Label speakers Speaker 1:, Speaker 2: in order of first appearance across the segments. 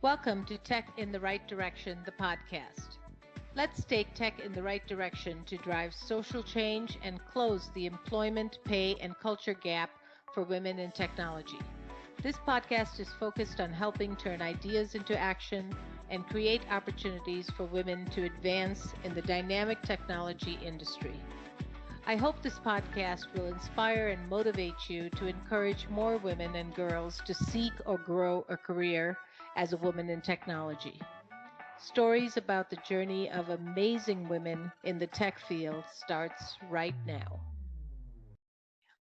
Speaker 1: Welcome to Tech in the Right Direction, the podcast. Let's take tech in the right direction to drive social change and close the employment, pay, and culture gap for women in technology. This podcast is focused on helping turn ideas into action and create opportunities for women to advance in the dynamic technology industry. I hope this podcast will inspire and motivate you to encourage more women and girls to seek or grow a career as a woman in technology. Stories about the journey of amazing women in the tech field starts right now.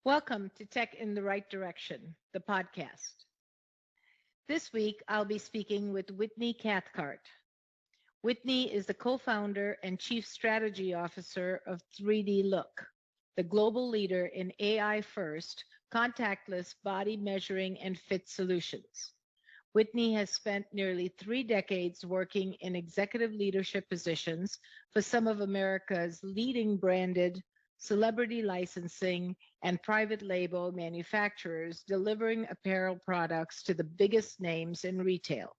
Speaker 1: Welcome to Tech in the Right Direction, the podcast. This week, I'll be speaking with Whitney Cathcart. Whitney is the co-founder and chief strategy officer of 3D Look, the global leader in AI-first, contactless body measuring and fit solutions. Whitney has spent nearly 3 decades working in executive leadership positions for some of America's leading branded, celebrity licensing, and private label manufacturers, delivering apparel products to the biggest names in retail.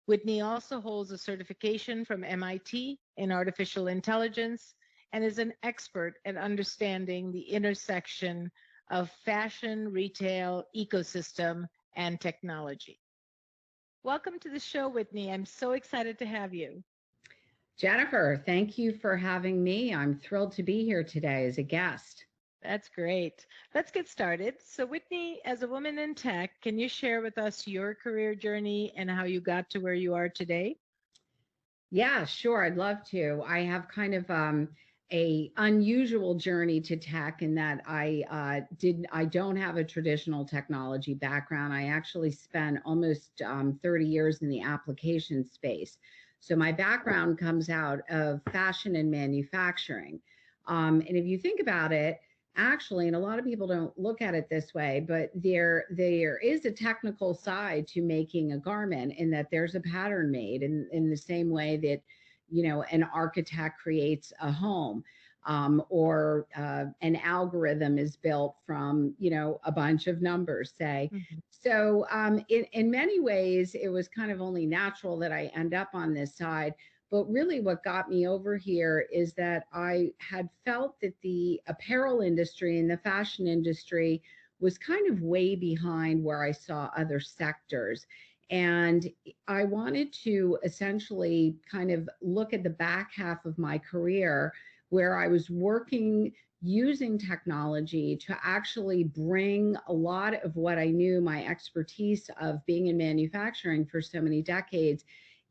Speaker 1: Whitney also holds a certification from MIT in artificial intelligence and is an expert at understanding the intersection of fashion, retail, ecosystem, and technology. Welcome to the show, Whitney. I'm so excited to have you.
Speaker 2: Jennifer, thank you for having me. I'm thrilled to be here today as a guest.
Speaker 1: That's great. Let's get started. So, Whitney, as a woman in tech, can you share with us your career journey and how you got to where you are today?
Speaker 2: Yeah, sure. I'd love to. I have kind of a unusual journey to tech in that I don't have a traditional technology background. I actually spent almost 30 years in the application space. So my background comes out of fashion and manufacturing. And if you think about it, actually, and a lot of people don't look at it this way, but there is a technical side to making a garment in that there's a pattern made in the same way that, an architect creates a home, or an algorithm is built from, a bunch of numbers, say. Mm-hmm. So in many ways, it was kind of only natural that I end up on this side. But really what got me over here is that I had felt that the apparel industry and the fashion industry was kind of way behind where I saw other sectors. And I wanted to essentially kind of look at the back half of my career where I was working using technology to actually bring a lot of what I knew, my expertise of being in manufacturing for so many decades,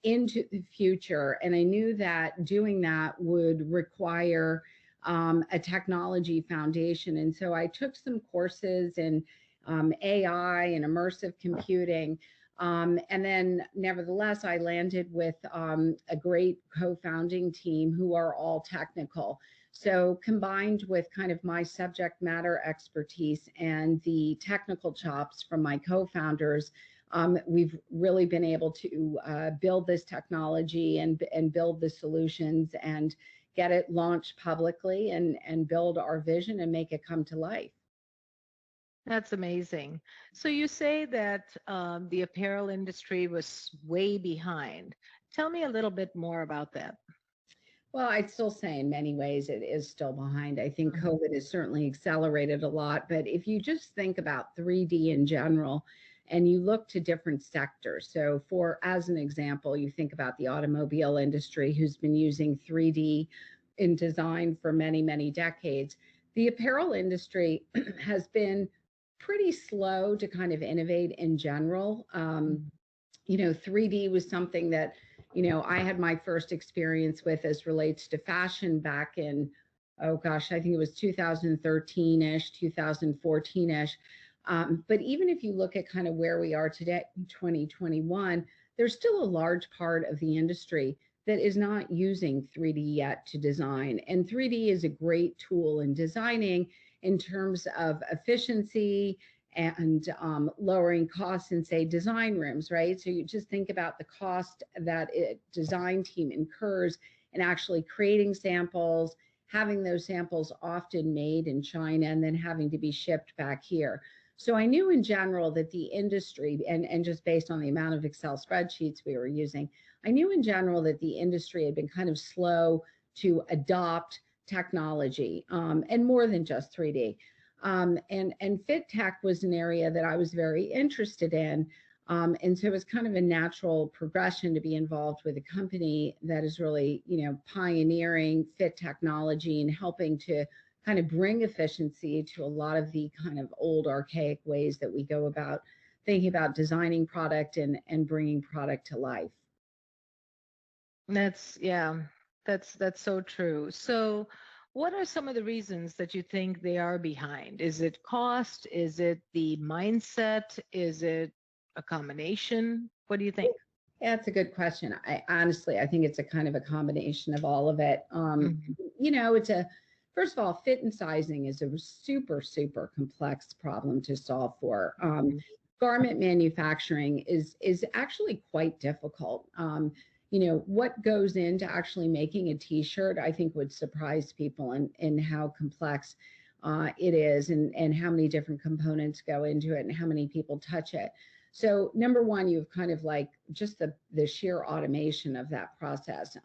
Speaker 2: into the future. And I knew that doing that would require a technology foundation. And so I took some courses in AI and immersive computing. And then nevertheless, I landed with a great co-founding team who are all technical. So combined with kind of my subject matter expertise and the technical chops from my co-founders, we've really been able to build this technology and build the solutions and get it launched publicly and build our vision and make it come to life.
Speaker 1: That's amazing. So you say that the apparel industry was way behind. Tell me a little bit more about that.
Speaker 2: Well, I'd still say in many ways it is still behind. I think COVID has certainly accelerated a lot. But if you just think about 3D in general, and you look to different sectors. So as an example, you think about the automobile industry who's been using 3D in design for many, many decades. The apparel industry has been pretty slow to kind of innovate in general. 3D was something that, I had my first experience with as relates to fashion back in, I think it was 2013-ish, 2014-ish. But even if you look at kind of where we are today in 2021, there's still a large part of the industry that is not using 3D yet to design. And 3D is a great tool in designing in terms of efficiency and lowering costs in, say, design rooms, right? So you just think about the cost that a design team incurs in actually creating samples, having those samples often made in China and then having to be shipped back here. So I knew in general that the industry, and just based on the amount of Excel spreadsheets we were using, I knew in general that the industry had been kind of slow to adopt technology, and more than just 3D. And fit tech was an area that I was very interested in. And so it was kind of a natural progression to be involved with a company that is really, pioneering fit technology and helping to kind of bring efficiency to a lot of the kind of old archaic ways that we go about thinking about designing product and bringing product to life.
Speaker 1: That's yeah, that's so true. So, what are some of the reasons that you think they are behind? Is it cost? Is it the mindset? Is it a combination? What do you think?
Speaker 2: Yeah, that's a good question. I honestly, I think it's a kind of a combination of all of it.
Speaker 1: Mhm.
Speaker 2: It's a first of all, fit and sizing is a super, super complex problem to solve for.
Speaker 1: Mhm.
Speaker 2: Garment manufacturing is actually quite difficult. What goes into actually making a t-shirt, I think would surprise people in how complex it is and how many different components go into it and how many people touch it. So number one, you have kind of like just the sheer automation of that process.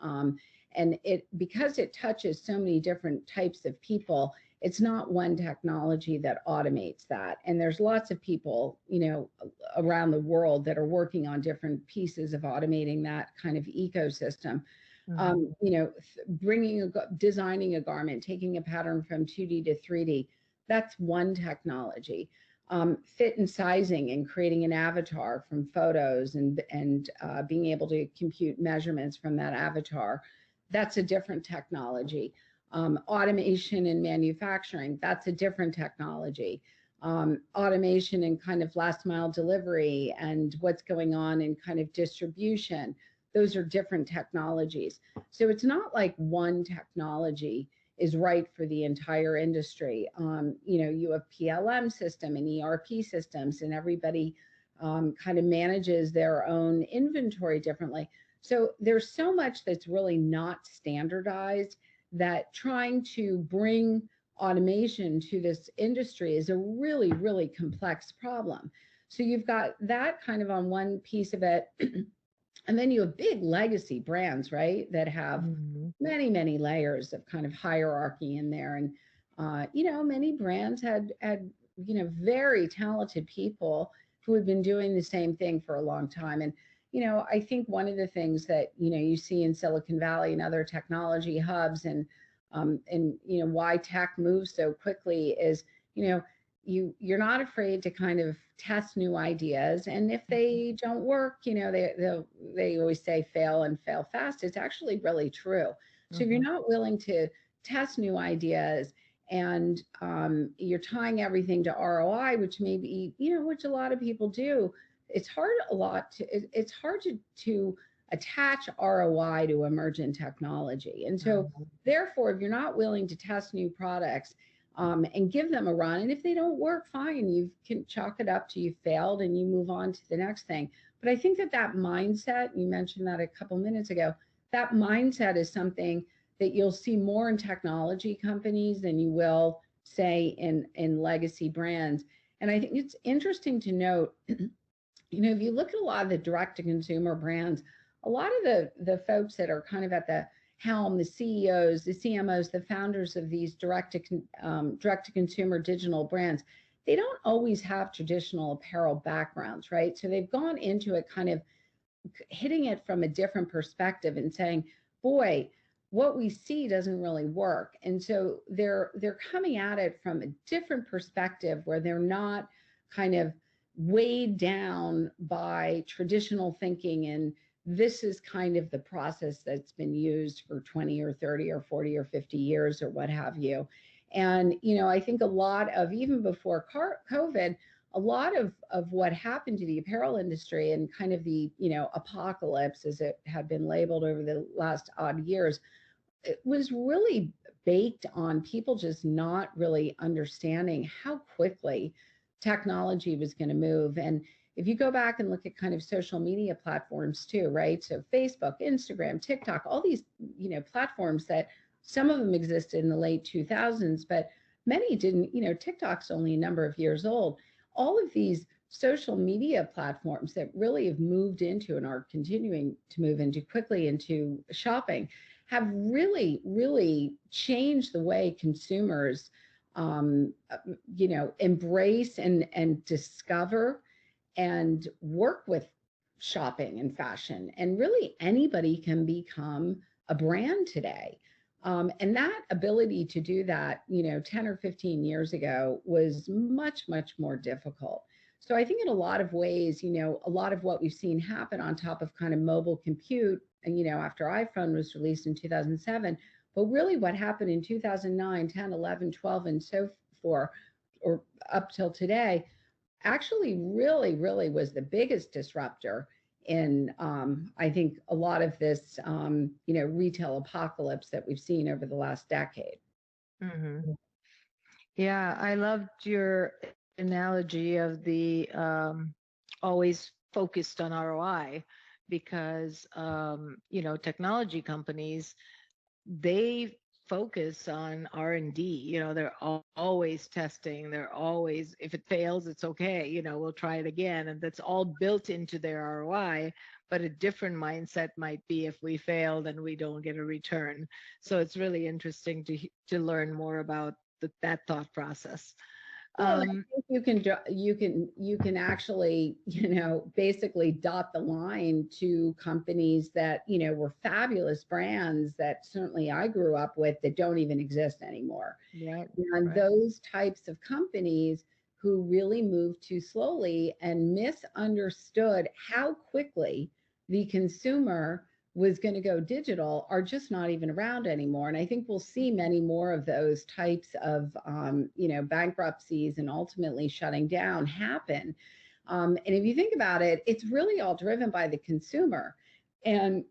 Speaker 2: And it because it touches so many different types of people, it's not one technology that automates that. And there's lots of people, around the world that are working on different pieces of automating that kind of ecosystem.
Speaker 1: Mhm.
Speaker 2: Designing a garment, taking a pattern from 2D to 3D, that's one technology. Fit and sizing and creating an avatar from photos and being able to compute measurements from that avatar, that's a different technology. Automation in manufacturing, that's a different technology. Automation in kind of last mile delivery and what's going on in kind of distribution, those are different technologies. So it's not like one technology is right for the entire industry. You have PLM system and ERP systems, and everybody kind of manages their own inventory differently. So there's so much that's really not standardized that trying to bring automation to this industry is a really, really complex problem. So you've got that kind of on one piece of it. And then you have big legacy brands, right, that have
Speaker 1: Mhm.
Speaker 2: many, many layers of kind of hierarchy in there. And, many brands had, very talented people who had been doing the same thing for a long time. And, I think one of the things that, you see in Silicon Valley and other technology hubs and why tech moves so quickly is, you know, you're not afraid to kind of test new ideas, and if they don't work, they always say fail and fail fast. It's actually really true. So if you're
Speaker 1: Mhm.
Speaker 2: not willing to test new ideas and you're tying everything to ROI, which maybe which a lot of people do, it's hard to attach ROI to emergent technology. And so
Speaker 1: Mhm.
Speaker 2: therefore, if you're not willing to test new products and give them a run. And if they don't work, fine, you can chalk it up to you failed and you move on to the next thing. But I think that mindset, you mentioned that a couple minutes ago, that mindset is something that you'll see more in technology companies than you will, say, in legacy brands. And I think it's interesting to note, if you look at a lot of the direct to consumer brands, a lot of the folks that are kind of at the helm, the CEOs, the CMOs, the founders of these direct to consumer digital brands, they don't always have traditional apparel backgrounds, right? So they've gone into it kind of hitting it from a different perspective and saying, boy, what we see doesn't really work. And so they're coming at it from a different perspective where they're not kind of weighed down by traditional thinking and this is kind of the process that's been used for 20 or 30 or 40 or 50 years or what have you. And I think a lot of, even before COVID, a lot of what happened to the apparel industry and kind of the apocalypse, as it had been labeled over the last odd years, it was really baked on people just not really understanding how quickly technology was going to move. And if you go back and look at kind of social media platforms too, right? So Facebook, Instagram, TikTok, all these, platforms that some of them existed in the late 2000s, but many didn't. TikTok's only a number of years old. all of these social media platforms that really have moved into and are continuing to move into quickly into shopping have really, really changed the way consumers, embrace and discover and work with shopping and fashion. And really, anybody can become a brand today. And that ability to do that, 10 or 15 years ago was much, much more difficult. So I think in a lot of ways, a lot of what we've seen happen on top of kind of mobile compute, and, after iPhone was released in 2007, but really what happened in 2009, 10, 11, 12, and so forth, or up till today, actually really, really was the biggest disruptor in, I think, a lot of this, retail apocalypse that we've seen over the last decade.
Speaker 1: Hmm. Yeah, I loved your analogy of the always focused on ROI because, technology companies, they focus on R&D. They're always testing. They're always, if it fails, it's okay. We'll try it again. And that's all built into their ROI. But a different mindset might be if we fail, then we don't get a return. So it's really interesting to learn more about that thought process.
Speaker 2: Well, I think you can actually, basically dot the line to companies that, were fabulous brands that certainly I grew up with that don't even exist anymore.
Speaker 1: Right.
Speaker 2: And
Speaker 1: Right.
Speaker 2: those types of companies who really moved too slowly and misunderstood how quickly the consumer was going to go digital are just not even around anymore. And I think we'll see many more of those types of, bankruptcies and ultimately shutting down happen. And if you think about it, it's really all driven by the consumer, and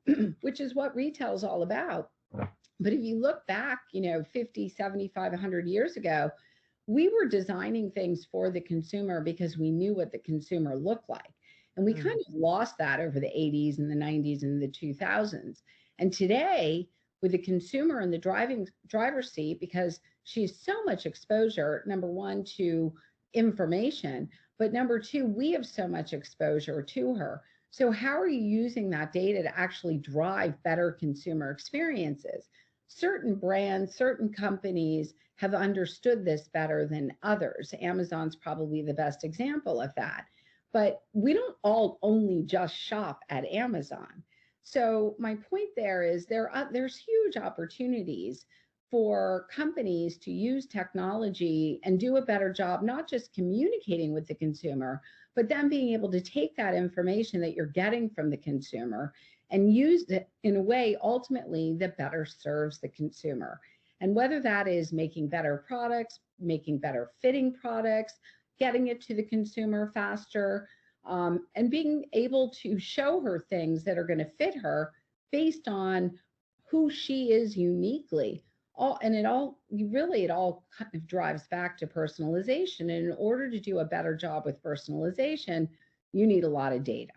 Speaker 2: which is what retail is all about. But if you look back, 50, 75, 100 years ago, we were designing things for the consumer because we knew what the consumer looked like. And we kind of lost that over the 80s and the 90s and the 2000s. And today, with the consumer in the driver's seat, because she's so much exposure, number one, to information, but number two, we have so much exposure to her. So how are you using that data to actually drive better consumer experiences? Certain brands, certain companies have understood this better than others. Amazon's probably the best example of that. But we don't all only just shop at Amazon. So my point there is there's huge opportunities for companies to use technology and do a better job, not just communicating with the consumer, but then being able to take that information that you're getting from the consumer and use it in a way ultimately that better serves the consumer. And whether that is making better products, making better fitting products, getting it to the consumer faster, and being able to show her things that are going to fit her based on who she is uniquely. It all kind of drives back to personalization. And in order to do a better job with personalization, you need a lot of data.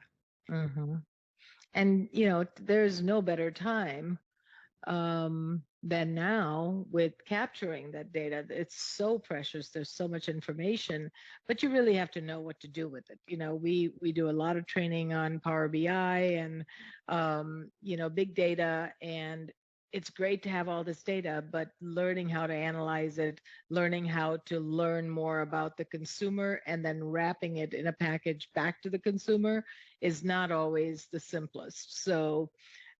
Speaker 1: Mm-hmm. And, there's no better time than now with capturing that data. It's so precious. There's so much information, but you really have to know what to do with it. We do a lot of training on Power BI and, big data, and it's great to have all this data, but learning how to analyze it, learning how to learn more about the consumer, and then wrapping it in a package back to the consumer is not always the simplest. So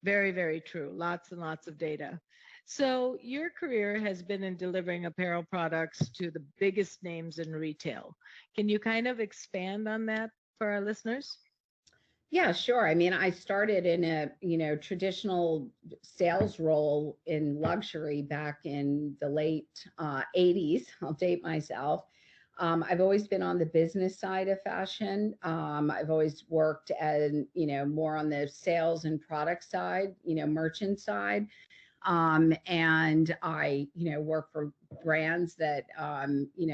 Speaker 1: very, very true. Lots and lots of data. So your career has been in delivering apparel products to the biggest names in retail. Can you kind of expand on that for our listeners?
Speaker 2: Yeah, sure. I mean, I started in a, traditional sales role in luxury back in the late 80s. I'll date myself. I've always been on the business side of fashion. I've always worked as, more on the sales and product side, merchant side. And I, work for brands that,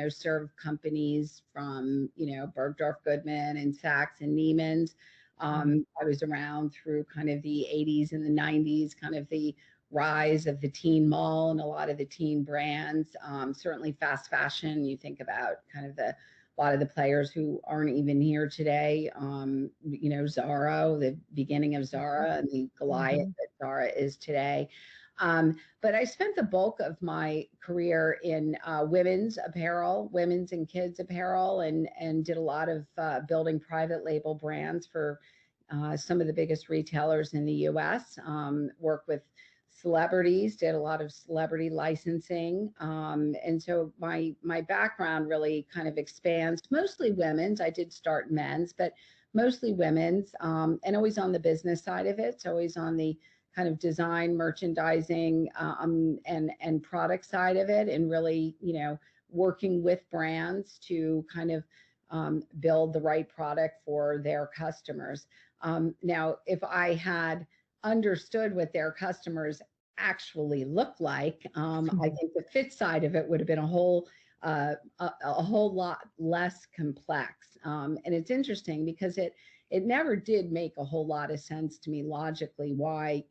Speaker 2: serve companies from, Bergdorf Goodman and Saks and Neiman's. I was around through kind of the 80s and the 90s, kind of the rise of the teen mall and a lot of the teen brands. Certainly fast fashion. You think about kind of the a lot of the players who aren't even here today. Zara, the beginning of Zara and the Goliath
Speaker 1: Mm-hmm.
Speaker 2: that Zara is today. But I spent the bulk of my career in women's apparel, women's and kids apparel, and did a lot of building private label brands for some of the biggest retailers in the U.S. Worked with celebrities, did a lot of celebrity licensing, and so my background really kind of expands. Mostly women's. I did start men's, but mostly women's, and always on the business side of it. So always on the kind of design, merchandising, and product side of it, and really, working with brands to kind of build the right product for their customers. Now, if I had understood what their customers actually look like, I think the fit side of it would have been a whole lot less complex. And it's interesting because it never did make a whole lot of sense to me logically why,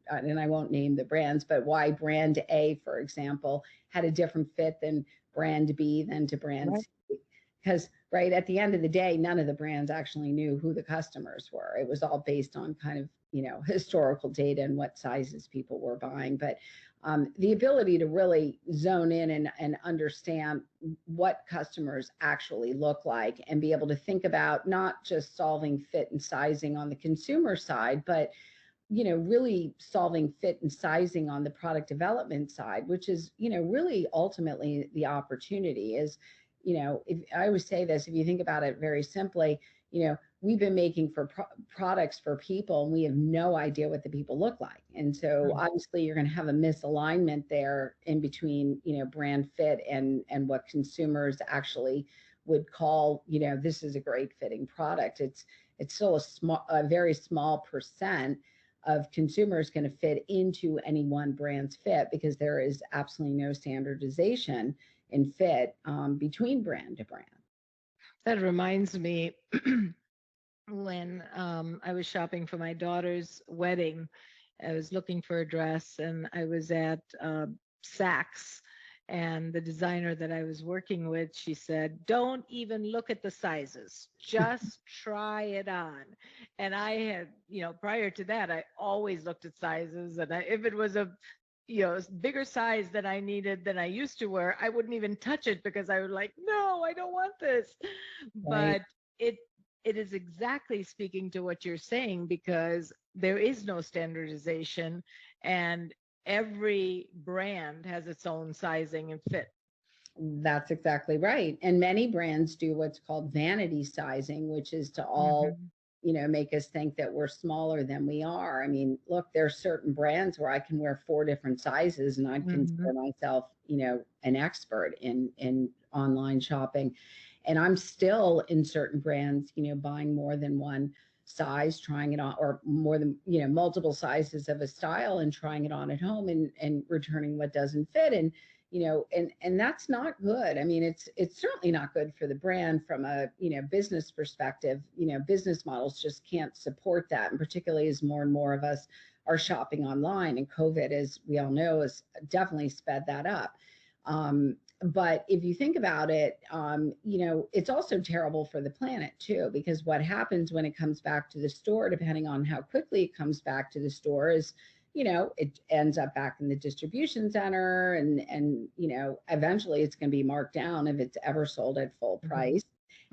Speaker 2: and I won't name the brands, but why brand A, for example, had a different fit than brand B than to brand
Speaker 1: Right.
Speaker 2: C. Because right at the end of the day, none of the brands actually knew who the customers were. It was all based on kind of, historical data and what sizes people were buying. But the ability to really zone in and understand what customers actually look like and be able to think about not just solving fit and sizing on the consumer side, but really solving fit and sizing on the product development side, which is, really ultimately the opportunity is, if I always say this, if you think about it very simply, we've been making products for people and we have no idea what the people look like. And so
Speaker 1: Mm.
Speaker 2: obviously you're going to have a misalignment there in between, brand fit and what consumers actually would call, this is a great fitting product. It's still a very small percent of consumers going to fit into any one brand's fit because there is absolutely no standardization in fit between brand to brand.
Speaker 1: That reminds me when I was shopping for my daughter's wedding. I was looking for a dress, and I was at Saks. And the designer that I was working with, she said, "Don't even look at the sizes, just try it on." And I had, prior to that, I always looked at sizes, and if it was a bigger size than I needed than I used to wear, I wouldn't even touch it because I was like, no, I don't want this.
Speaker 2: Right.
Speaker 1: But it it is exactly speaking to what you're saying, because there is no standardization, and every brand has its own sizing and fit.
Speaker 2: That's exactly right. And many brands do what's called vanity sizing, which is to all,
Speaker 1: Hmm.
Speaker 2: make us think that we're smaller than we are. I mean, look, there's certain brands where I can wear 4 different sizes and I'd
Speaker 1: Hmm.
Speaker 2: consider myself, an expert in online shopping. And I'm still in certain brands, buying more than one size, trying it on, or more than, multiple sizes of a style and trying it on at home and returning what doesn't fit. And that's not good. I mean, it's certainly not good for the brand from a, business perspective. Business models just can't support that, and particularly as more and more of us are shopping online, and COVID, as we all know, has definitely sped that up. But if you think about it, it's also terrible for the planet too, because what happens when it comes back to the store, depending on how quickly it comes back to the store, is it ends up back in the distribution center, and eventually it's going to be marked down if it's ever sold at full
Speaker 1: Hmm.
Speaker 2: price.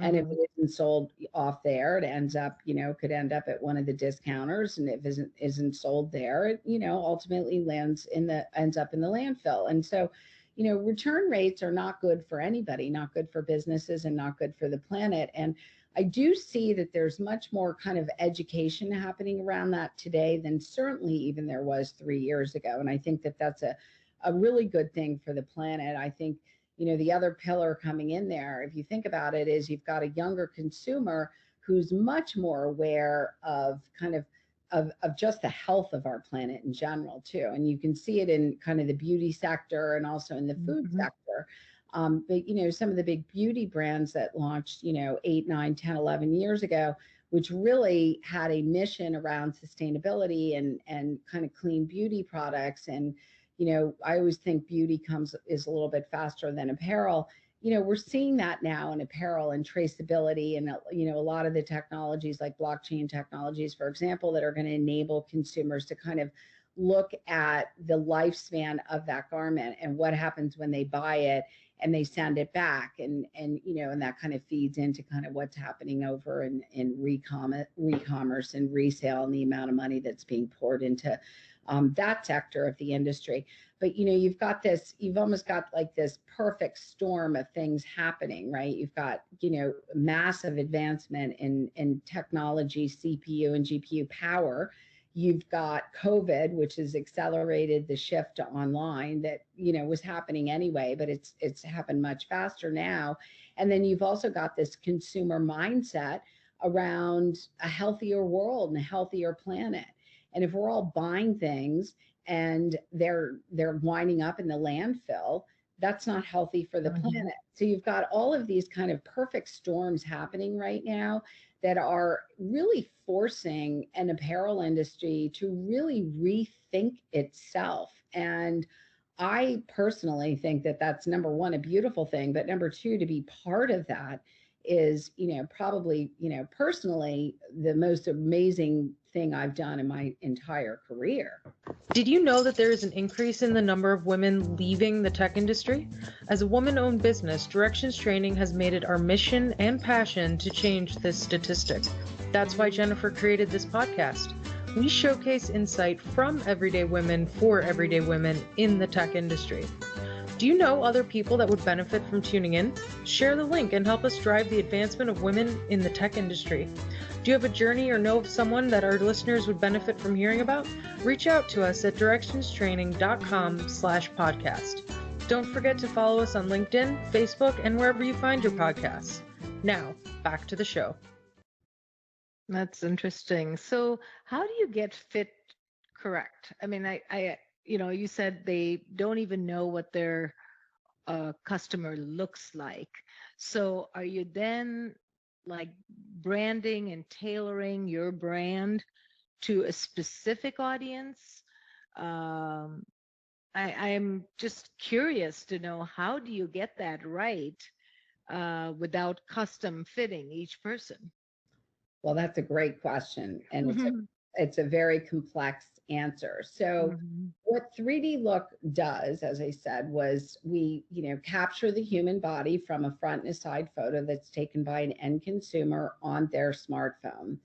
Speaker 2: And if
Speaker 1: Hmm.
Speaker 2: it isn't sold off there, it ends up, could end up at one of the discounters. And if it isn't sold there, it, ultimately ends up in the landfill. And so, return rates are not good for anybody, not good for businesses, and not good for the planet. And I do see that there's much more kind of education happening around that today than certainly even there was 3 years ago. And I think that that's a really good thing for the planet. I think, the other pillar coming in there, if you think about it, is you've got a younger consumer who's much more aware of kind of just the health of our planet in general too. And you can see it in kind of the beauty sector and also in the food
Speaker 1: Hmm.
Speaker 2: sector. But some of the big beauty brands that launched, 8, 9, 10, 11 years ago, which really had a mission around sustainability and kind of clean beauty products. And I always think beauty is a little bit faster than apparel. we're seeing that now in apparel and traceability and, a lot of the technologies like blockchain technologies, for example, that are going to enable consumers to kind of look at the lifespan of that garment and what happens when they buy it and they send it back, and that kind of feeds into kind of what's happening over in re-commerce and resale, and the amount of money that's being poured into that sector of the industry. But you've almost got like this perfect storm of things happening, right? You've got massive advancement in technology, CPU and GPU power. You've got COVID, which has accelerated the shift to online that was happening anyway, but it's happened much faster now. And then you've also got this consumer mindset around a healthier world and a healthier planet. And if we're all buying things and they're winding up in the landfill, that's not healthy for the planet. So you've got all of these kind of perfect storms happening right now that are really forcing an apparel industry to really rethink itself. And I personally think that that's, number one, a beautiful thing, but number two, to be part of that is, probably, personally, the most amazing thing I've done in my entire career.
Speaker 3: Did you know that there is an increase in the number of women leaving the tech industry? As a woman-owned business, Directions Training has made it our mission and passion to change this statistic. That's why Jennifer created this podcast. We showcase insight from everyday women for everyday women in the tech industry. Do you know other people that would benefit from tuning in? Share the link and help us drive the advancement of women in the tech industry. Do you have a journey or know of someone that our listeners would benefit from hearing about? Reach out to us at directionstraining.com/podcast. Don't forget to follow us on LinkedIn, Facebook, and wherever you find your podcasts. Now, back to the show.
Speaker 1: That's interesting. So how do you get fit correct? I mean, you said they don't even know what their customer looks like. So are you then like branding and tailoring your brand to a specific audience? I'm just curious to know, how do you get that right without custom fitting each person?
Speaker 2: Well, that's a great question. And it's a very complex answer. So what 3D Look does, as I said, was we, capture the human body from a front and a side photo that's taken by an end consumer on their smartphone.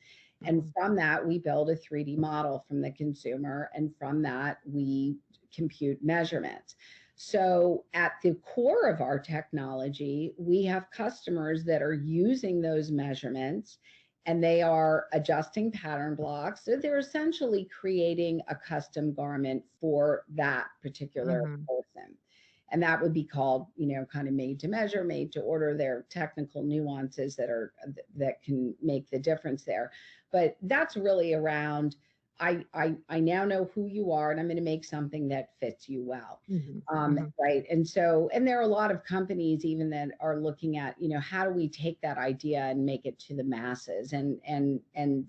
Speaker 2: And from that, we build a 3D model from the consumer. And from that, we compute measurements. So at the core of our technology, we have customers that are using those measurements and they are adjusting pattern blocks. So they're essentially creating a custom garment for that particular person. And that would be called, kind of made to measure, made to order. There are technical nuances that can make the difference there. But that's really around, I now know who you are, and I'm going to make something that fits you well. Right. And there are a lot of companies even that are looking at, how do we take that idea and make it to the masses? And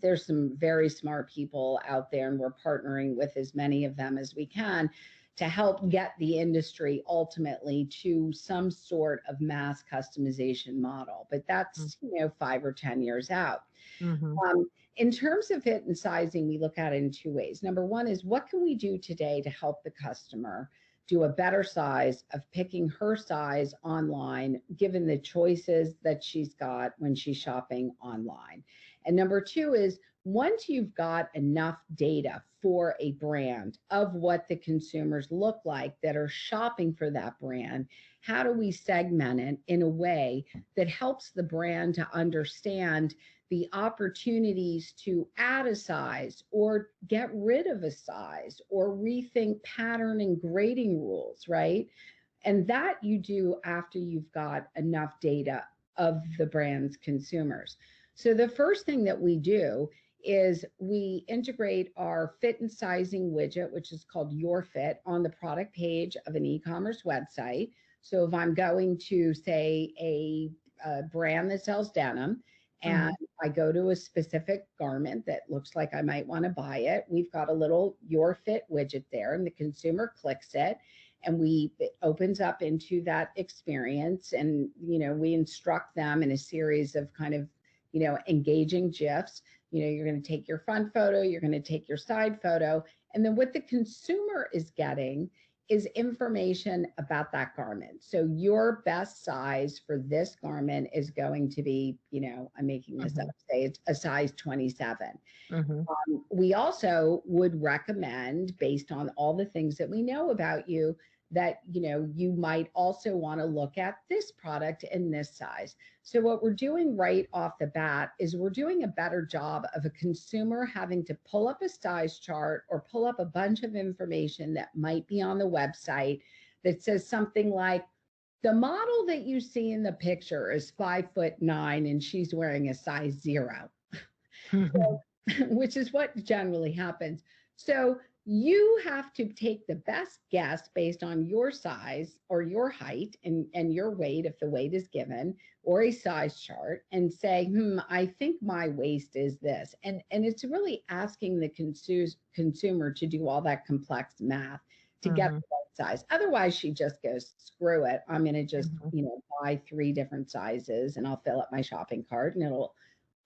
Speaker 2: there's some very smart people out there, and we're partnering with as many of them as we can to help get the industry ultimately to some sort of mass customization model. But that's, 5 or 10 years out. In terms of fit and sizing, we look at it in two ways. Number one is, what can we do today to help the customer do a better size of picking her size online, given the choices that she's got when she's shopping online? And number two is, once you've got enough data for a brand of what the consumers look like that are shopping for that brand, how do we segment it in a way that helps the brand to understand the opportunities to add a size or get rid of a size or rethink pattern and grading rules, right? And that you do after you've got enough data of the brand's consumers. So the first thing that we do is we integrate our fit and sizing widget, which is called Your Fit, on the product page of an e-commerce website. So if I'm going to, say, a brand that sells denim, and I go to a specific garment that looks like I might want to buy it, we've got a little Your Fit widget there, and the consumer clicks it, and it opens up into that experience. And, we instruct them in a series of kind of, engaging GIFs. You're going to take your front photo, you're going to take your side photo. And then what the consumer is getting is information about that garment. So your best size for this garment is going to be, I'm making this up, say it's a size 27. We also would recommend, based on all the things that we know about you, that you might also want to look at this product in this size. So what we're doing right off the bat is we're doing a better job of a consumer having to pull up a size chart or pull up a bunch of information that might be on the website that says something like, the model that you see in the picture is 5'9" and she's wearing a size 0. So, which is what generally happens. So you have to take the best guess based on your size or your height and your weight, if the weight is given, or a size chart, and say, I think my waist is this. And it's really asking the consumer to do all that complex math to get the right size. Otherwise, she just goes, screw it. I'm going to just, buy 3 different sizes and I'll fill up my shopping cart and it'll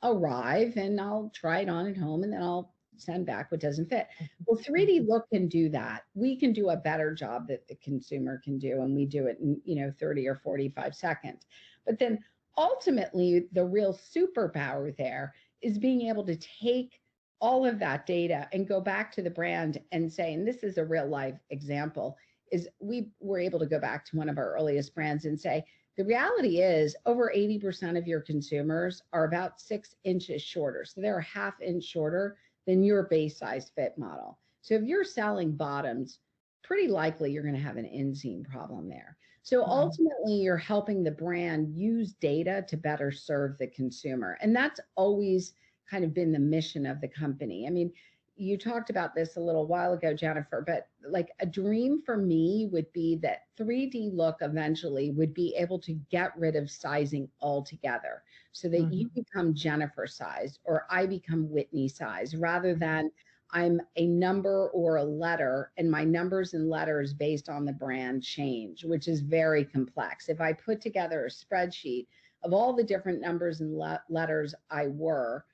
Speaker 2: arrive and I'll try it on at home and then I'll send back what doesn't fit. Well, 3D Look can do that. We can do a better job that the consumer can do, and we do it in 30 or 45 seconds. But then ultimately the real superpower there is being able to take all of that data and go back to the brand and say, and this is a real life example, is we were able to go back to one of our earliest brands and say, the reality is over 80% of your consumers are about 6 inches shorter. So they're a ½ inch shorter than your base size fit model. So if you're selling bottoms, pretty likely you're going to have an inseam problem there. So ultimately you're helping the brand use data to better serve the consumer. And that's always kind of been the mission of the company. I mean, you talked about this a little while ago, Jennifer, but like a dream for me would be that 3D Look eventually would be able to get rid of sizing altogether so that you become Jennifer size or I become Whitney size, rather than I'm a number or a letter and my numbers and letters based on the brand change, which is very complex. If I put together a spreadsheet of all the different numbers and letters I were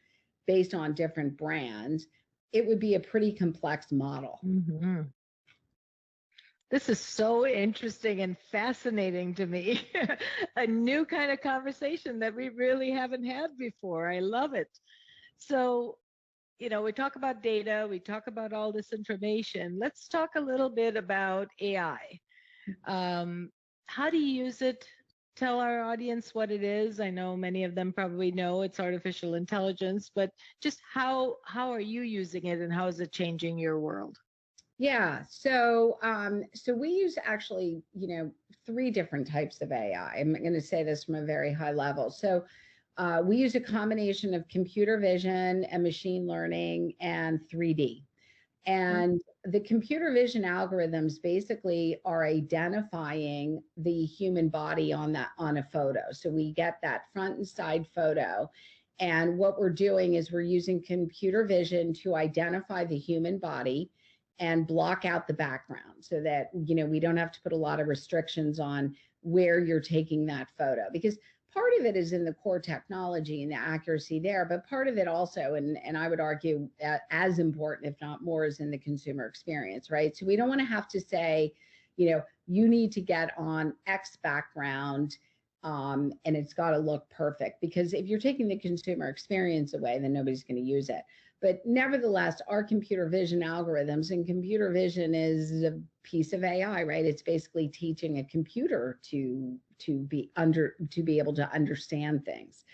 Speaker 2: based on different brands, it would be a pretty complex model.
Speaker 1: This is so interesting and fascinating to me. A new kind of conversation that we really haven't had before. I love it. So, we talk about data, we talk about all this information. Let's talk a little bit about AI. How do you use it? Tell our audience what it is. I know many of them probably know it's artificial intelligence, but just how are you using it and how is it changing your world?
Speaker 2: Yeah, so we use actually, 3 different types of AI. I'm going to say this from a very high level. So we use a combination of computer vision and machine learning and 3D. And the computer vision algorithms basically are identifying the human body on a photo. So we get that front and side photo. And what we're doing is we're using computer vision to identify the human body and block out the background so that, we don't have to put a lot of restrictions on where you're taking that photo, because part of it is in the core technology and the accuracy there, but part of it also, and I would argue as important, if not more, is in the consumer experience, right? So we don't want to have to say, you need to get on X background and it's got to look perfect, because if you're taking the consumer experience away, then nobody's going to use it. But nevertheless, our computer vision algorithms, and computer vision is a piece of AI, right? It's basically teaching a computer to be able to understand things.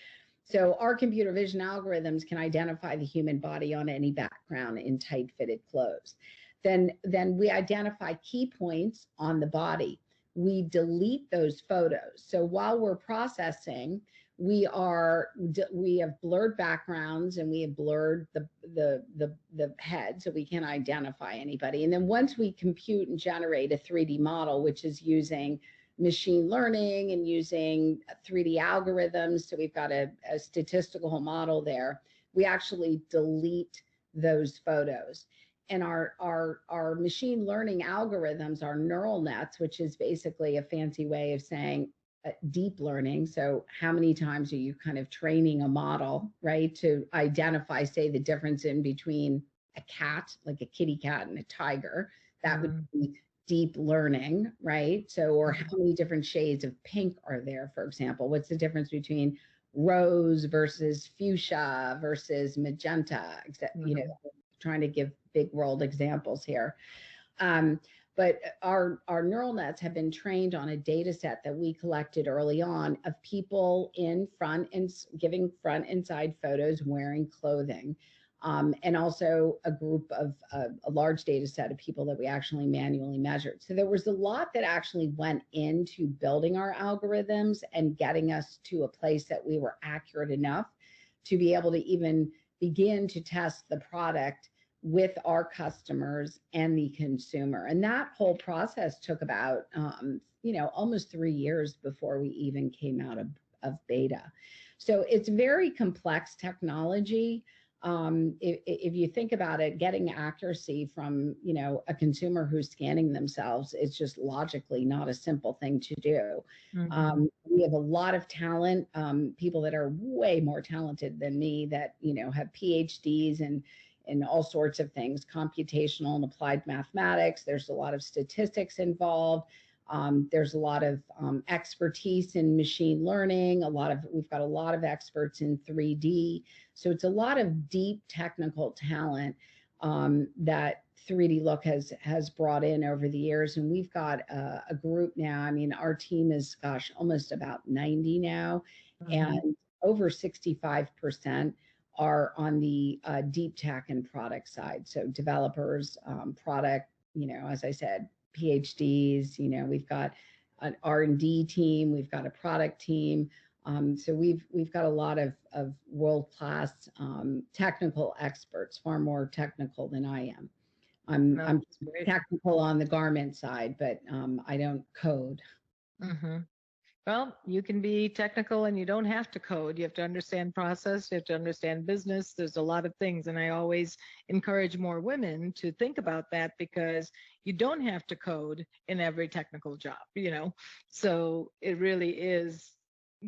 Speaker 2: So our computer vision algorithms can identify the human body on any background in tight fitted clothes. Then we identify key points on the body. We delete those photos. So while we're processing, we have blurred backgrounds and we have blurred the head, so we can't identify anybody. And then once we compute and generate a 3D model, which is using machine learning and using 3D algorithms, so we've got a statistical model there, we actually delete those photos. and our machine learning algorithms, our neural nets, which is basically a fancy way of saying deep learning. So how many times are you kind of training a model, right, to identify, say, the difference in between a cat, like a kitty cat, and a tiger? That would be deep learning, right? So, or how many different shades of pink are there, for example? What's the difference between rose versus fuchsia versus magenta? You know, trying to give big world examples here. Um, but our neural nets have been trained on a data set that we collected early on of people in front and giving front and side photos wearing clothing. And also a group of a large data set of people that we actually manually measured. So there was a lot that actually went into building our algorithms and getting us to a place that we were accurate enough to be able to even begin to test the product with our customers and the consumer. And that whole process took about, almost 3 years before we even came out of beta. So it's very complex technology. If you think about it, getting accuracy from, a consumer who's scanning themselves, it's just logically not a simple thing to do. We have a lot of talent, people that are way more talented than me that, have PhDs and all sorts of things, computational and applied mathematics. There's a lot of statistics involved. There's a lot of expertise in machine learning. We've got a lot of experts in 3D. So it's a lot of deep technical talent that 3D Look has brought in over the years. And we've got a group now. I mean, our team is, almost about 90 now, and over 65% are on the deep tech and product side. So developers, product, as I said, PhDs, we've got an R&D team, we've got a product team. So we've got a lot of world-class technical experts, far more technical than I am. I'm technical on the garment side, but I don't code.
Speaker 1: Well, you can be technical and you don't have to code. You have to understand process, you have to understand business. There's a lot of things. And I always encourage more women to think about that, because you don't have to code in every technical job, So it really is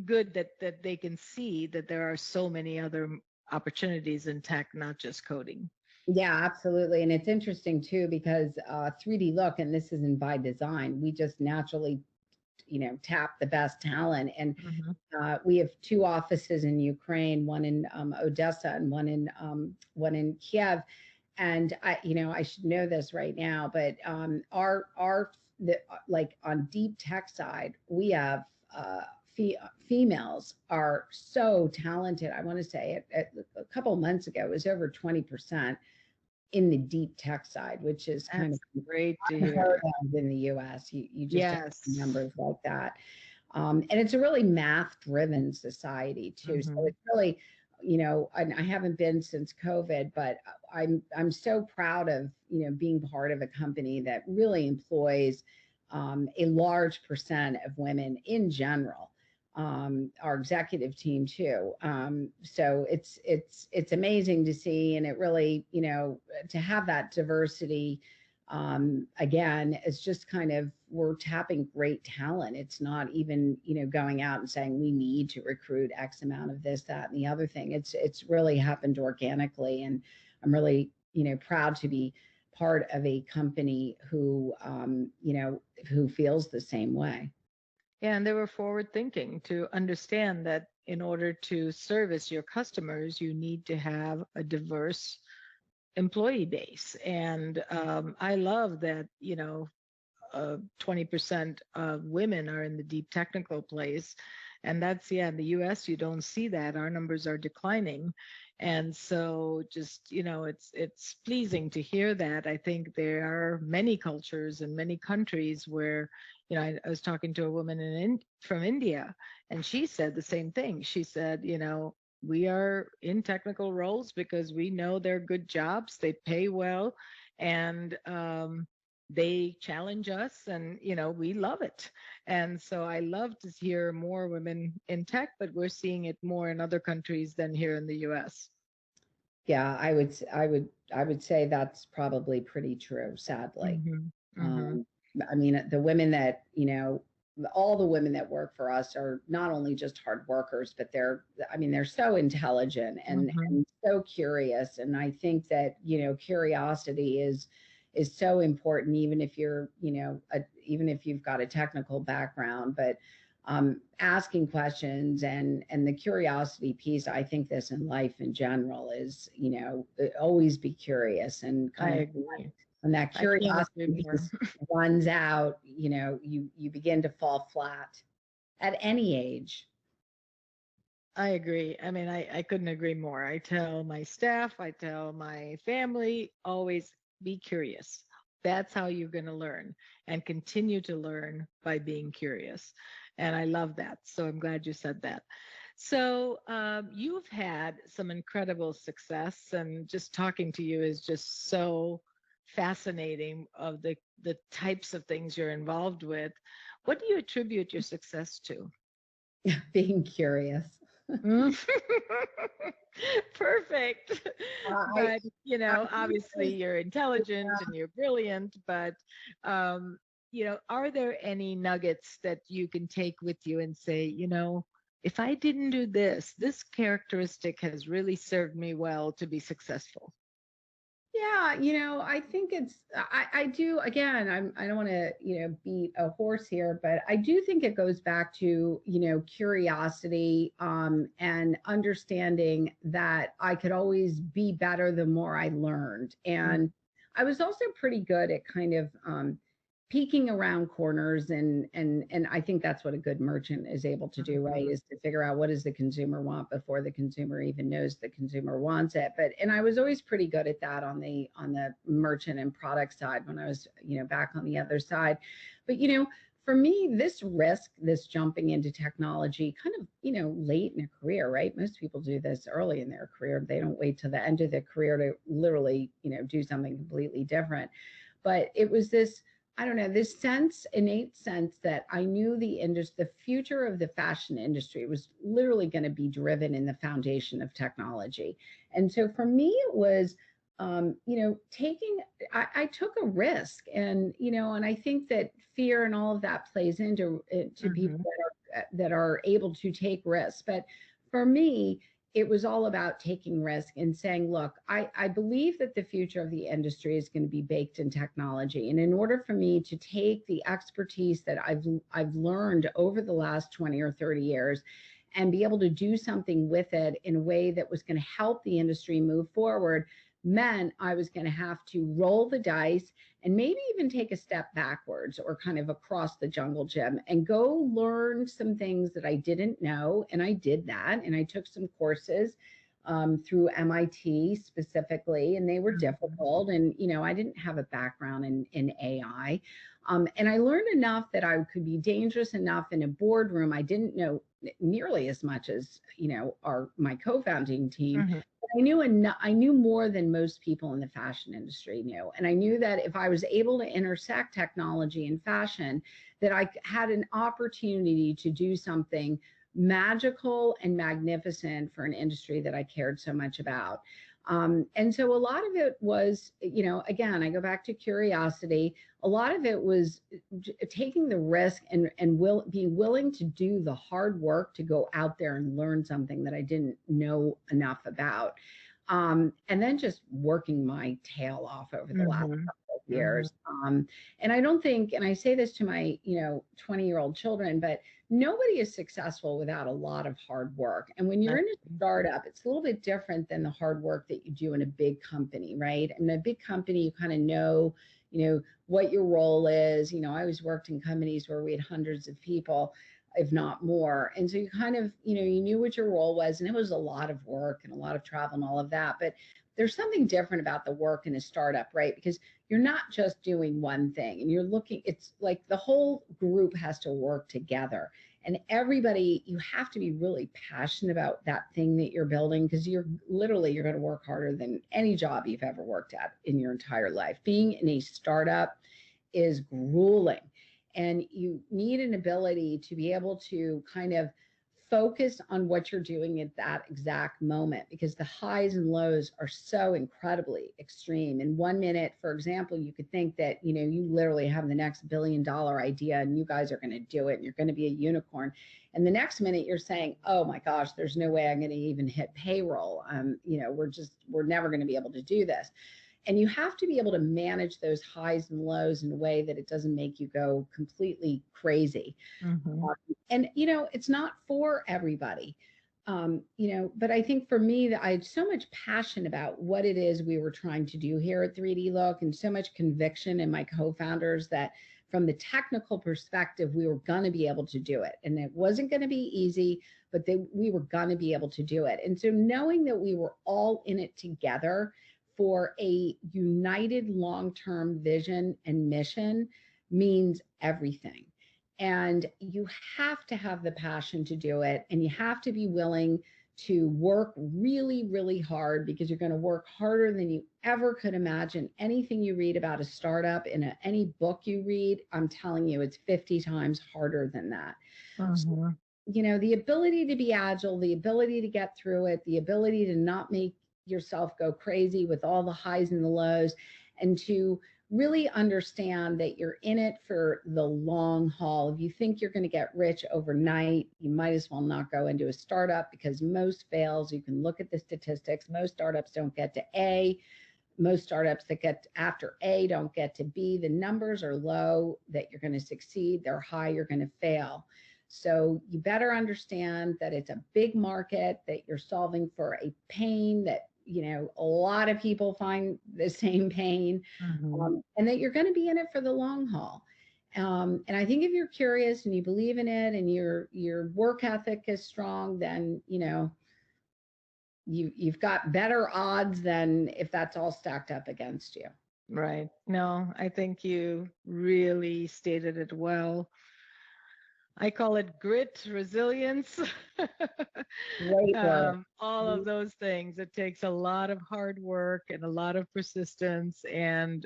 Speaker 1: good that they can see that there are so many other opportunities in tech, not just coding.
Speaker 2: Yeah, absolutely. And it's interesting too, because 3D Look, and this isn't by design, we just naturally tap the best talent. And we have 2 offices in Ukraine, one in Odessa and one in Kiev. And I should know this right now, but like on deep tech side, we have females are so talented. I want to say a couple of months ago, it was over 20% in the deep tech side, which is kind of
Speaker 1: great to hear.
Speaker 2: In the US. You just have numbers like that. And it's a really math-driven society too. So it's really, I haven't been since COVID, but I'm so proud of, being part of a company that really employs a large percent of women in general. Our executive team too. So it's amazing to see, and it really, to have that diversity, again, it's just kind of, we're tapping great talent. It's not even, going out and saying we need to recruit X amount of this, that, and the other thing. It's really happened organically, and I'm really, proud to be part of a company who, who feels the same way.
Speaker 1: Yeah, and they were forward thinking to understand that in order to service your customers, you need to have a diverse employee base. And I love that, 20% of women are in the deep technical place. And that's, in the US, you don't see that. Our numbers are declining. And so just, it's pleasing to hear that. I think there are many cultures and many countries where, I was talking to a woman from India, and she said the same thing. She said, we are in technical roles because we know they're good jobs, they pay well, and they challenge us, and we love it. And so I love to hear more women in tech, but we're seeing it more in other countries than here in the US.
Speaker 2: Yeah, I would say that's probably pretty true, sadly.
Speaker 1: Hmm. Hmm.
Speaker 2: Um, I mean, the women that, all the women that work for us are not only just hard workers, but I mean, they're so intelligent
Speaker 1: Hmm.
Speaker 2: and so curious. And I think that, curiosity is so important, even if you're, even if you've got a technical background, but asking questions and the curiosity piece, I think this in life in general is, always be curious and
Speaker 1: I
Speaker 2: kind of
Speaker 1: agree.
Speaker 2: when that
Speaker 1: I can't agree
Speaker 2: curiosity
Speaker 1: more.
Speaker 2: piece runs out, you begin to fall flat at any age.
Speaker 1: I agree. I mean, I couldn't agree more. I tell my staff, I tell my family, always be curious. That's how you're going to learn and continue to learn by being curious. And I love that. So I'm glad you said that. So you've had some incredible success, and just talking to you is just so fascinating of the types of things you're involved with. What do you attribute your success to?
Speaker 2: Being curious.
Speaker 1: Mm. Perfect.
Speaker 2: I,
Speaker 1: But,
Speaker 2: I
Speaker 1: obviously
Speaker 2: really,
Speaker 1: you're intelligent and you're brilliant, but, are there any nuggets that you can take with you and say, if I didn't do this, this characteristic has really served me well to be successful?
Speaker 2: yeah, I think I do, again, I don't want to, beat a horse here, but I do think it goes back to, curiosity, and understanding that I could always be better the more I learned.
Speaker 1: Mm.
Speaker 2: And I was also pretty good at kind of, peeking around corners, and I think that's what a good merchant is able to do, right?
Speaker 1: Mhm.
Speaker 2: Is to figure out what does the consumer want before the consumer even knows the consumer wants it. And I was always pretty good at that on the merchant and product side when I was, back on the other side. But for me, this jumping into technology kind of, late in a career, right? Most people do this early in their career. They don't wait till the end of their career to literally, do something completely different. But it was this, I don't know, this innate sense that I knew the future of the fashion industry was literally going to be driven in the foundation of technology. And so for me, it was, I took a risk, and I think that fear and all of that plays into to people
Speaker 1: Mhm.
Speaker 2: that are able to take risks. But for me, it was all about taking risk and saying, look, I believe that the future of the industry is going to be baked in technology. And in order for me to take the expertise that I've learned over the last 20 or 30 years and be able to do something with it in a way that was going to help the industry move forward, meant I was going to have to roll the dice and maybe even take a step backwards or kind of across the jungle gym and go learn some things that I didn't know. And I did that. And I took some courses through MIT specifically, and they were
Speaker 1: Mhm.
Speaker 2: difficult. And, I didn't have a background in AI. And I learned enough that I could be dangerous enough in a boardroom. I didn't know nearly as much as, my co-founding team.
Speaker 1: Mhm.
Speaker 2: I knew enough, I knew more than most people in the fashion industry knew. And I knew that if I was able to intersect technology and fashion, that I had an opportunity to do something magical and magnificent for an industry that I cared so much about. And so a lot of it was, again, I go back to curiosity. A lot of it was taking the risk and being willing to do the hard work to go out there and learn something that I didn't know enough about. And then just working my tail off over the last
Speaker 1: Mhm.
Speaker 2: couple of
Speaker 1: Mhm.
Speaker 2: years. And I don't think, and I say this to my, 20-year-old children, but nobody is successful without a lot of hard work. And when you're
Speaker 1: I
Speaker 2: in a startup, it's a little bit different than the hard work that you do in a big company, right? In a big company, you kind of know, what your role is. I always worked in companies where we had hundreds of people, if not more. And so you kind of, you knew what your role was, and it was a lot of work and a lot of travel and all of that. But there's something different about the work in a startup, right? Because you're not just doing one thing and it's like the whole group has to work together. And everybody, you have to be really passionate about that thing that you're building, because you're going to work harder than any job you've ever worked at in your entire life. Being in a startup is grueling, and you need an ability to be able to kind of focus on what you're doing at that exact moment, because the highs and lows are so incredibly extreme. In 1 minute, for example, you could think that, you literally have the next $1 billion idea and you guys are going to do it and you're going to be a unicorn. And the next minute you're saying, oh my gosh, there's no way I'm going to even hit payroll. We're never going to be able to do this. And you have to be able to manage those highs and lows in a way that it doesn't make you go completely crazy. And, it's not for everybody, but I think for me that I had so much passion about what it is we were trying to do here at 3D Look, and so much conviction in my co-founders that from the technical perspective, we were going to be able to do it. And it wasn't going to be easy, but we were going to be able to do it. And so knowing that we were all in it together for a united long-term vision and mission means everything. And you have to have the passion to do it. And you have to be willing to work really, really hard, because you're going to work harder than you ever could imagine. Anything you read about a startup in any book you read, I'm telling you, it's 50 times harder than that. So, the ability to be agile, the ability to get through it, the ability to not make yourself go crazy with all the highs and the lows, and to really understand that you're in it for the long haul. If you think you're going to get rich overnight, you might as well not go into a startup, because most fails. You can look at the statistics. Most startups don't get to A. Most startups that get after A don't get to B. The numbers are low that you're going to succeed. They're high, you're going to fail. So you better understand that it's a big market, that you're solving for a pain that, a lot of people find the same pain, and that you're going to be in it for the long haul. And I think if you're curious and you believe in it and your work ethic is strong, then, you've got better odds than if that's all stacked up against you.
Speaker 1: Right. No, I think you really stated it well. I call it grit, resilience, all of those things. It takes a lot of hard work and a lot of persistence, and,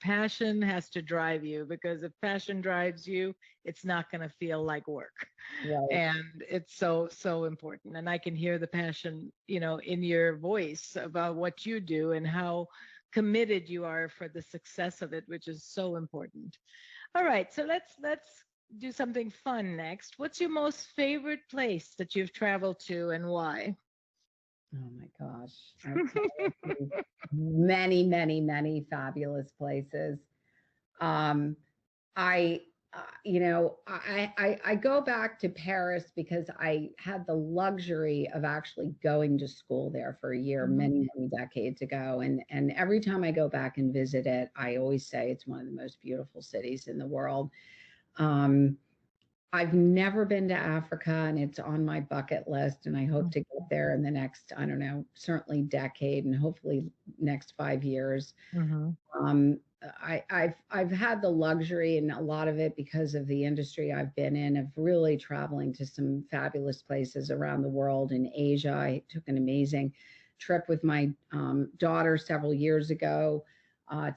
Speaker 1: passion has to drive you, because if passion drives you, it's not going to feel like work.
Speaker 2: Right.
Speaker 1: And it's so, so important. And I can hear the passion, in your voice about what you do and how committed you are for the success of it, which is so important. All right. So let's do something fun next. What's your most favorite place that you've traveled to, and why?
Speaker 2: Oh my gosh. Many, many, many fabulous places. I go back to Paris because I had the luxury of actually going to school there for a year, many, many decades ago. And every time I go back and visit it, I always say it's one of the most beautiful cities in the world. I've never been to Africa, and it's on my bucket list, and I hope to get there in the next, I don't know, certainly decade, and hopefully next 5 years. I've had the luxury, and a lot of it because of the industry I've been in, of really traveling to some fabulous places around the world. In Asia, I took an amazing trip with my daughter several years ago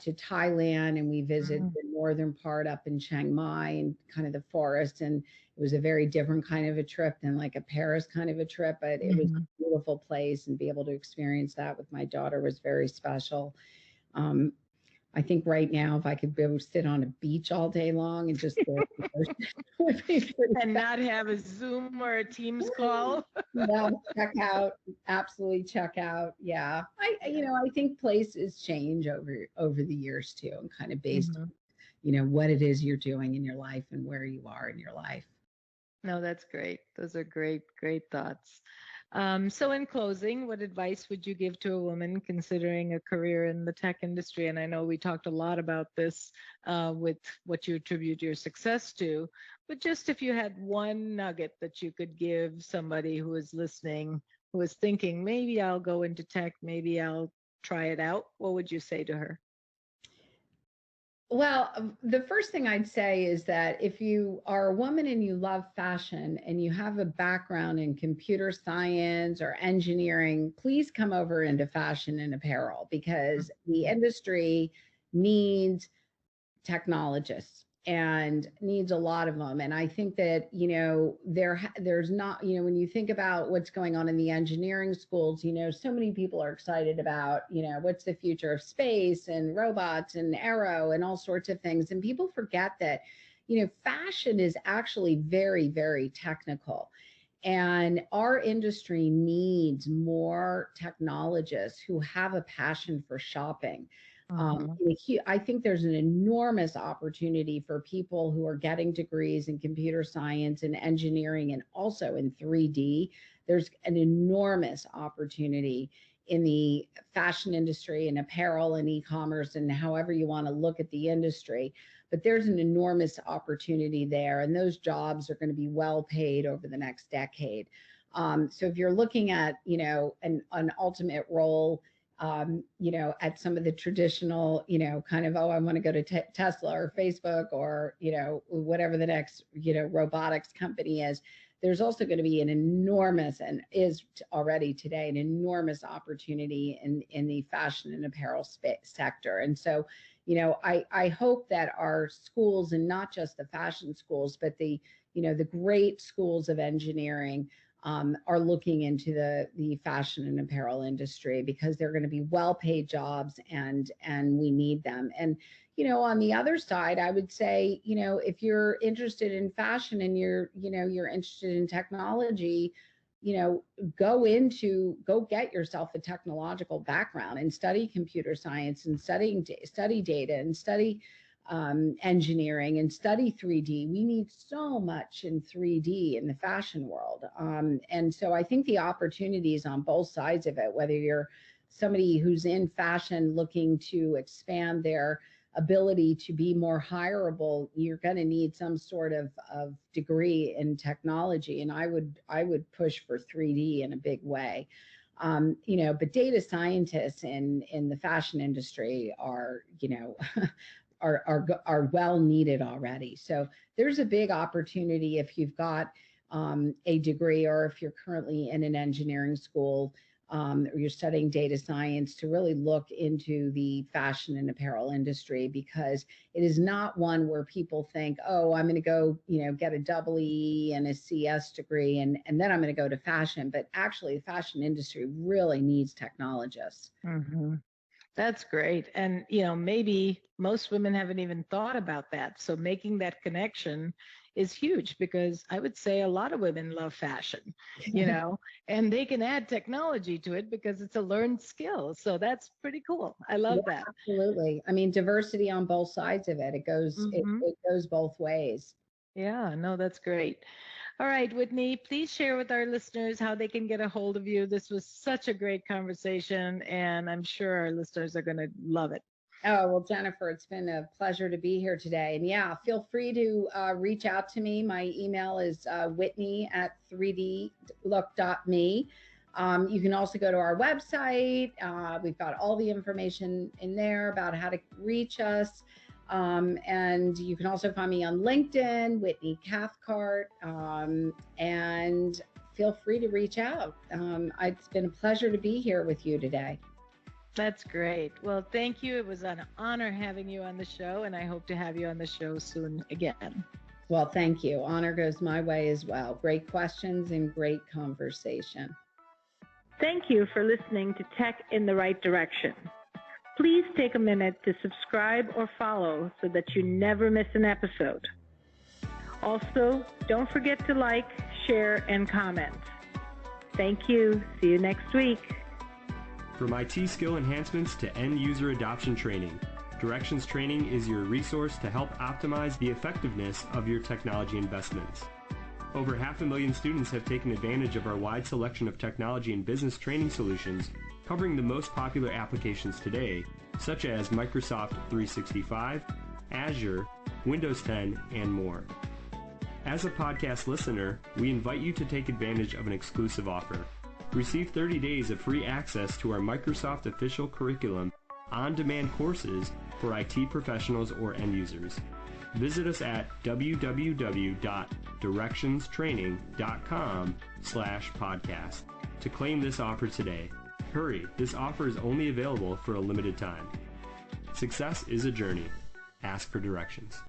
Speaker 2: to Thailand, and we visited the northern part up in Chiang Mai and kind of the forest. And it was a very different kind of a trip than like a Paris kind of a trip, but it was a beautiful place, and be able to experience that with my daughter was very special. I think right now, if I could go sit on a beach all day long and just
Speaker 1: and not have a Zoom or a Teams call.
Speaker 2: No, check out, absolutely check out. Yeah. I think places change over the years too, and kind of based on, what it is you're doing in your life and where you are in your life.
Speaker 1: No, that's great. Those are great, great thoughts. So in closing, what advice would you give to a woman considering a career in the tech industry? And I know we talked a lot about this with what you attribute your success to, but just if you had one nugget that you could give somebody who is listening, who is thinking, maybe I'll go into tech, maybe I'll try it out, what would you say to her?
Speaker 2: Well, the first thing I'd say is that if you are a woman and you love fashion and you have a background in computer science or engineering, please come over into fashion and apparel, because the industry needs technologists. and needs a lot of them. And I think that, there's not, when you think about what's going on in the engineering schools, so many people are excited about, what's the future of space and robots and aero and all sorts of things. And people forget that, fashion is actually very, very technical. And our industry needs more technologists who have a passion for shopping. I think there's an enormous opportunity for people who are getting degrees in computer science and engineering and also in 3D. There's an enormous opportunity in the fashion industry and apparel and e-commerce and however you want to look at the industry. But there's an enormous opportunity there, and those jobs are going to be well paid over the next decade. So if you're looking at, an ultimate role, at some of the traditional, kind of, I want to go to Tesla or Facebook or, whatever the next, robotics company is, there's also going to be an enormous, and is already today, an enormous opportunity in the fashion and apparel sector. And so, I hope that our schools, and not just the fashion schools, but the great schools of engineering, are looking into the fashion and apparel industry, because they're going to be well-paid jobs, and we need them. And on the other side, I would say, if you're interested in fashion and you're interested in technology, go get yourself a technological background and study computer science and study data and study engineering and study 3D. We need so much in 3D in the fashion world. And so I think the opportunities on both sides of it, whether you're somebody who's in fashion looking to expand their ability to be more hireable, you're going to need some sort of degree in technology. And I would push for 3D in a big way. But data scientists in the fashion industry are, are well needed already. So there's a big opportunity if you've got a degree, or if you're currently in an engineering school, or you're studying data science, to really look into the fashion and apparel industry, because it is not one where people think, oh, I'm going to go, get a double E and a CS degree, and then I'm going to go to fashion. But actually, the fashion industry really needs technologists.
Speaker 1: Mm-hmm. That's great. And, maybe most women haven't even thought about that. So making that connection is huge, because I would say a lot of women love fashion, and they can add technology to it because it's a learned skill. So that's pretty cool. I love that.
Speaker 2: Absolutely. I mean, diversity on both sides of it. It goes, it goes both ways.
Speaker 1: Yeah, no, that's great. All right, Whitney, please share with our listeners how they can get a hold of you. This was such a great conversation, and I'm sure our listeners are going to love it.
Speaker 2: Oh, well, Jennifer, it's been a pleasure to be here today. And yeah, feel free to reach out to me. My email is whitney@3dlook.me. You can also go to our website. We've got all the information in there about how to reach us. And you can also find me on LinkedIn, Whitney Cathcart, and feel free to reach out. It's been a pleasure to be here with you today.
Speaker 1: That's great. Well, thank you. It was an honor having you on the show, and I hope to have you on the show soon again.
Speaker 2: Well, thank you. Honor goes my way as well. Great questions and great conversation.
Speaker 1: Thank you for listening to Tech in the Right Direction. Please take a minute to subscribe or follow so that you never miss an episode. Also, don't forget to like, share, and comment. Thank you. See you next week.
Speaker 4: From IT skill enhancements to end-user adoption training, Directions Training is your resource to help optimize the effectiveness of your technology investments. Over 500,000 students have taken advantage of our wide selection of technology and business training solutions, covering the most popular applications today, such as Microsoft 365, Azure, Windows 10, and more. As a podcast listener, we invite you to take advantage of an exclusive offer. Receive 30 days of free access to our Microsoft official curriculum on-demand courses for IT professionals or end users. Visit us at www.directionstraining.com/podcast to claim this offer today. Hurry, this offer is only available for a limited time. Success is a journey. Ask for directions.